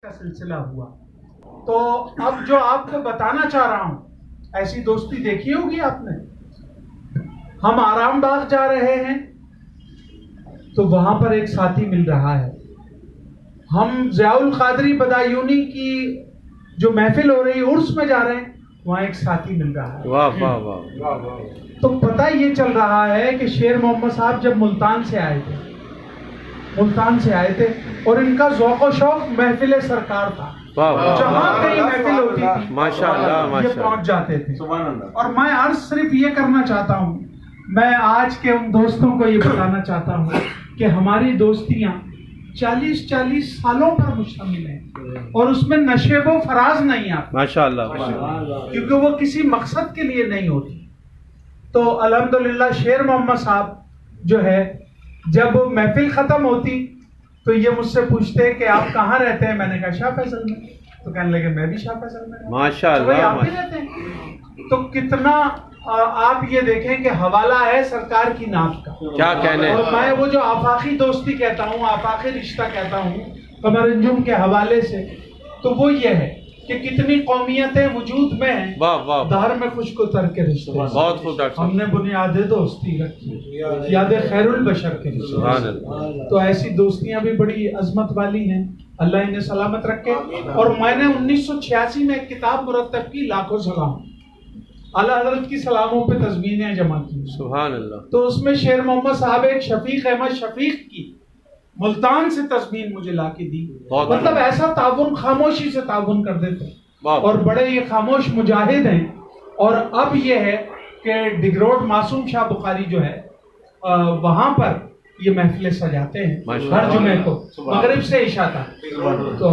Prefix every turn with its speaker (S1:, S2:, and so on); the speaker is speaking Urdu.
S1: کا سلسلہ ہوا تو اب جو آپ کو بتانا چاہ رہا ہوں، ایسی دوستی دیکھی ہوگی آپ نے. ہم آرام باغ جا رہے ہیں تو وہاں پر ایک ساتھی مل رہا ہے. ہم ضیاء القادری بدایونی کی جو محفل ہو رہی عرس میں جا رہے ہیں، وہاں ایک ساتھی مل رہا ہے.
S2: واہ واہ واہ.
S1: تو پتہ یہ چل رہا ہے کہ شیر محمد صاحب جب ملتان سے آئے تھے اور ان کا ذوق و شوق محفل سرکار تھا. جہاں کہیں محفل ہوتی تھی
S2: ماشاءاللہ
S1: یہ پہنچ جاتے تھے. اور میں عرض صرف یہ کرنا چاہتا ہوں، میں آج کے ان دوستوں کو یہ بتانا چاہتا ہوں کہ ہماری دوستیاں 40 سالوں پر مشتمل ہیں اور اس میں نشیب و فراز نہیں آتا
S2: ماشاءاللہ،
S1: کیونکہ وہ کسی مقصد کے لیے نہیں ہوتی. تو الحمدللہ شیر محمد صاحب جو ہے جب محفل ختم ہوتی تو یہ مجھ سے پوچھتے کہ آپ کہاں رہتے ہیں. میں نے کہا شاہ فیصل میں. تو کہنے لگے میں بھی شاہ فیصل میں.
S2: ماشاءاللہ
S1: آپ بھی رہتے ہیں. تو کتنا آپ یہ دیکھیں کہ حوالہ ہے سرکار کی نعت کا.
S2: کیا کہنے.
S1: اور میں وہ جو آفاقی دوستی کہتا ہوں، آفاقی رشتہ کہتا ہوں قمر انجم کے حوالے سے، تو وہ یہ ہے کہ کتنی قومیتیں وجود میں ہیں.
S2: واہ واہ.
S1: دہر میں خوش کو تر کے رشتے
S2: بہت خوب ڈاکٹر
S1: ہم نے بنیاد دوستی رکھی، یاد خیر البشر کے
S2: سبحان
S1: رشتے.
S2: اللہ.
S1: تو ایسی دوستیاں بھی بڑی عظمت والی ہیں، اللہ انہیں سلامت رکھے. اور میں نے 1986 میں ایک کتاب مرتب کی، لاکھوں سلام، اعلیٰ حضرت کی سلاموں پہ تضمینیں جمع کی.
S2: سبحان اللہ.
S1: تو اس میں شیر محمد صاحب ایک شفیق احمد شفیق کی ملتان سے تضمین مجھے لا کے دی. مطلب ایسا تعاون، خاموشی سے تعاون کر دیتے اور بڑے یہ خاموش مجاہد ہیں. اور اب یہ ہے کہ ڈگروڈ معصوم شاہ بخاری جو ہے وہاں پر یہ محفلیں سجاتے ہیں ہر جمعے کو مغرب سے عشاء تک. تو